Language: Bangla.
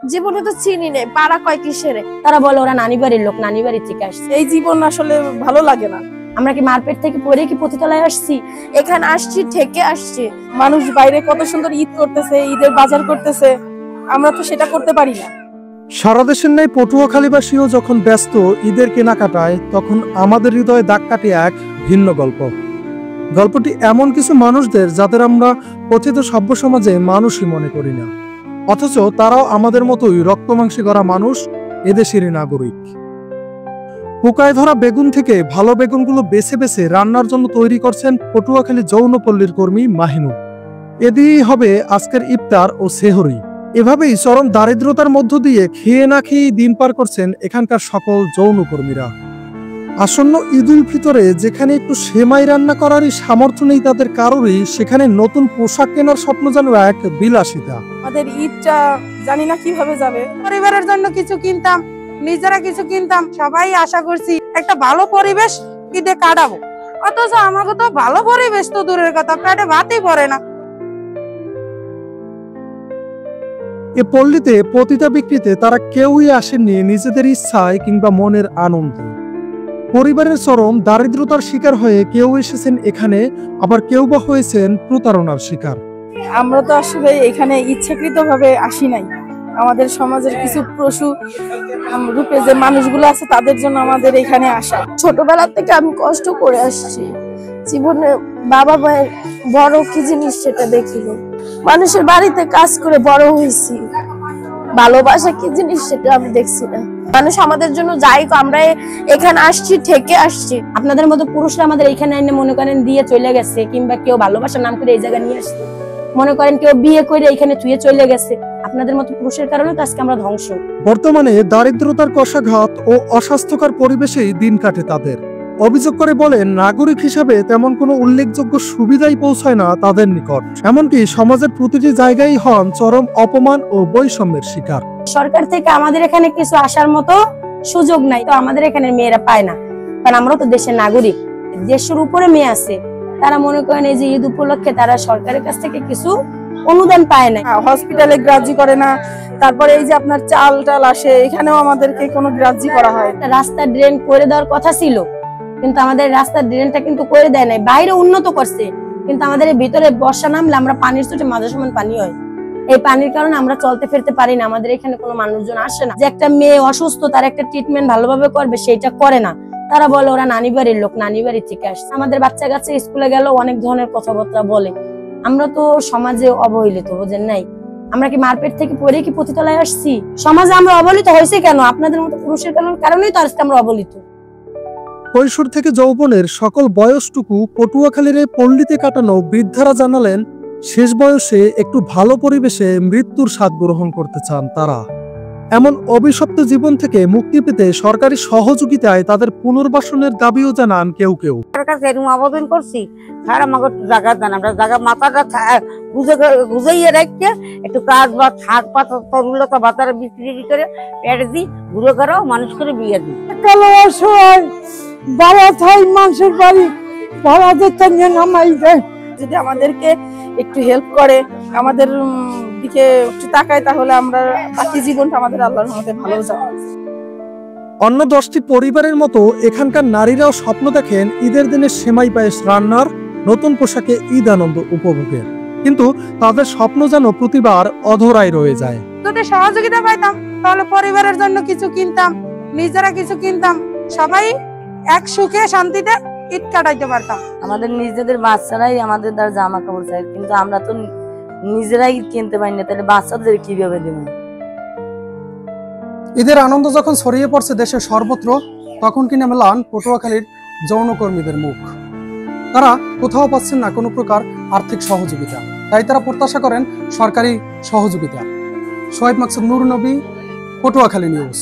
জীবনে তো চিনি নেই, পাড়া কয় কিসের। তারা বলে ওরা নানি বাড়ির লোক, নানি বাড়ি থেকে আসছে। এই জীবন আসলে ভালো লাগে না। আমরা কি মারপেট থেকে পড়ে কি পতিতলায় আসছি? এখানে আসছি ঠেকে আসছি। মানুষ বাইরে কত সুন্দর ঈদ করতেছে, ঈদের বাজার করতেছে, আমরা তো সেটা করতে পারি না। সারা দেশের ন্যায় পটুয়াখালীবাসীও যখন ব্যস্ত ঈদের কেনাকাটায়, তখন আমাদের হৃদয়ে দাগ কাটে এক ভিন্ন গল্প। গল্পটি এমন কিছু মানুষদের যাদের আমরা কথিত সভ্য সমাজে মানুষই মনে করি না, অথচ তারাও আমাদের মতোই রক্তমাংসে গড়া মানুষ, এদেশেরই নাগরিক। পোকায় ধরা বেগুন থেকে ভালো বেগুনগুলো বেছে বেছে রান্নার জন্য তৈরি করছেন পটুয়াখালী যৌনপল্লীর কর্মী মাহিনুর। এদিকেই হবে আজকের ইফতার ও সেহরি। এভাবেই চরম দারিদ্রতার মধ্য দিয়ে খেয়ে না খেয়ে দিন পার করছেন এখানকার সকল যৌনকর্মীরা। আসন্ন ঈদ উল ফিতরে যেখানে একটু সেমাই রান্না করারই সামর্থ্য নেই তাদের কারোরই, সেখানে নতুন পোশাক কেনার স্বপ্ন যেন এক বিলাসিতা। আমাদের ঈদটা জানি না কিভাবে যাবে। পরিবারের জন্য কিছু কিনতাম, নিজেরা কিছু কিনতাম, সবাই আশা করছি একটা ভালো পরিবেশ ঈদে কাটাবো, অথচ আমাকে তো ভালো পরিবেশ তো দূরের কথা, পেটে ভাতই পড়ে না। এ পল্লীতে পতিতা বিক্রিতে তারা কেউই আসেননি নিজেদের ইচ্ছায় কিংবা মনের আনন্দে। পরিবারের চরম দারিদ্রতার শিকার হয়ে কেউ এসেছেন এখানে, আবার কেউ বা হয়েছেন প্রতারণার শিকার। আমরা তো আসলে এখানে ইচ্ছাকৃতভাবে আসি নাই। আমাদের সমাজের কিছু পশু রূপে যে মানুষগুলো আছে তাদের জন্য আমাদের এখানে আসা। ছোটবেলা থেকে আমি কষ্ট করে আসছি, জীবনে বাবা মায়ের বড় কি জিনিস সেটা দেখিনি। মানুষের বাড়িতে কাজ করে বড় হয়েছি, ভালোবাসা কি জিনিস সেটা আমি দেখছি না। মানুষ আমাদের জন্য যাই, আমরা এখানে আসছি ঠেকে আসছি। আপনাদের মতো পুরুষরা আমাদের এখানে এনে মনে করেন দিয়ে চলে গেছে, কিংবা কেউ ভালোবাসার নাম করে এই জায়গায় নিয়ে আসছে, মনে করেন কেউ বিয়ে করে এখানে থুয়ে চলে গেছে। আপনাদের মতো পুরুষের কারণে তো আজকে আমরা ধ্বংস। বর্তমানে দারিদ্রতার কষাঘাত ও অস্বাস্থ্যকর পরিবেশেই দিন কাটে তাদের। অভিযোগ করে বলেন, নাগরিক হিসাবে তেমন কোনো উল্লেখযোগ্য সুবিধাই পৌঁছায় না তাদের নিকট। এমনকি সমাজের প্রতিটি জায়গায় হন চরম অপমান ও বৈষম্যের শিকার। সরকার থেকে আমাদের এখানে কিছু আসার মতো সুযোগ নাই, তো আমাদের এখানে মেয়েরা পায় না, কারণ আমরা তো দেশের নাগরিক। দেশের উপরে মেয়ে আছে, তারা মনে করেন এই যে ঈদ উপলক্ষে তারা সরকারের কাছ থেকে কিছু অনুদান পায় না। হসপিটালে গ্রাহ্য করে না, তারপরে এই যে আপনার চাল টাল আসে, এখানেও আমাদেরকে কোনো গ্রাহ্য করা হয়। রাস্তা ড্রেন করে দেওয়ার কথা ছিল, কিন্তু আমাদের রাস্তার ড্রেনটা কিন্তু করে দেয় নাই। বাইরে উন্নত করছে, কিন্তু আমাদের ভিতরে বর্ষা নামলে আমরা পানির চোটে মাঝে সমান পানি হয়। এই পানির কারণে আমরা চলতে ফিরতে পারি না। আমাদের এখানে কোনো মানুষজন আসে না। যে একটা মেয়ে অসুস্থ, তার একটা ট্রিটমেন্ট ভালোভাবে করবে, সেইটা করে না। তারা বলে ওরা নানি বাড়ির লোক, নানি বাড়ি থেকে আসছে। আমাদের বাচ্চা কাচ্চা স্কুলে গেল অনেক ধরনের কথাবার্তা বলে। আমরা তো সমাজে অবহেলিত, বুঝেন নাই? আমরা কি মারপেট থেকে পড়ে কি পতিতলায় আসছি? সমাজে আমরা অবহেলিত হয়েছে কেন? আপনাদের মতো পুরুষের কারণেই তো আজকে আমরা অবহেলিত। কৈশোর থেকে যৌবনের সকল বয়সটুকু পটুয়াখালীর এই পল্লীতে কাটানো বৃদ্ধারা জানালেন, শেষ বয়সে একটু ভালো পরিবেশে মৃত্যুর স্বাদ গ্রহণ করতে চান তারা। এমন অভিশপ্ত জীবন থেকে মুক্তি পেতে সরকারি সহযোগিতায় তাদের পুনর্বাসনের দাবিও জানান কেউ কেউ। সরকার এরকম আবেদন করছি, স্যার আমাকে জায়গা দেন, আমরা জায়গা মাথাটা গুজাইয়ে রাখতে একটু কাজ বা শাক পাতা তরুলতা বাতারা বিক্রি করে পেট দিই, গুঁড়ো করাও মানুষ করে বিয়ে দিই। বাবা চাই মানুষের বাড়ি ভাড়াদের সঙ্গে নামাই দেয়। যদি আমাদেরকে একটু হেল্প করে, আমাদের দিকে একটু তাকায়, তাহলে আমরা বাকি জীবনটা আমাদের আল্লাহর রহমতে ভালো যাবে। অন্য 10টি পরিবারের মতো এখানকার নারীরাও স্বপ্ন দেখেন ঈদের দিনে সেমাই পায়েস রান্নার, নতুন পোশাকে ঈদ আনন্দ উপভোগের, কিন্তু তাদের স্বপ্ন যেন প্রতিবার অধরাই রয়ে যায়। যদি সহযোগিতা পাইতাম তাহলে পরিবারের জন্য কিছু কিনতাম, নিজেরা কিছু কিনতাম, সবাই এক সুখে শান্তিতে ঈদ কাটাইতে পারতাম। আমাদের নিজেদের বাচ্চারাই আমাদের দ্বারা জামা কাপড় চাই, কিন্তু আমরা তো নিজেরাই কিনতে পারি না, তাহলে বাচ্চাদের কিভাবে দেব? ঈদের আনন্দ যখন ছড়িয়ে পড়ছে দেশের সর্বত্র, তখন কিনে মেলান পটুয়াখালীর যৌনকর্মীদের মুখ। তারা কোথাও পাচ্ছেন না কোনো প্রকার আর্থিক সহযোগিতা, তাই তারা প্রত্যাশা করেন সরকারি সহযোগিতা। শোয়েব মাকসুদ, নূর নবী, পটুয়াখালী নিউজ।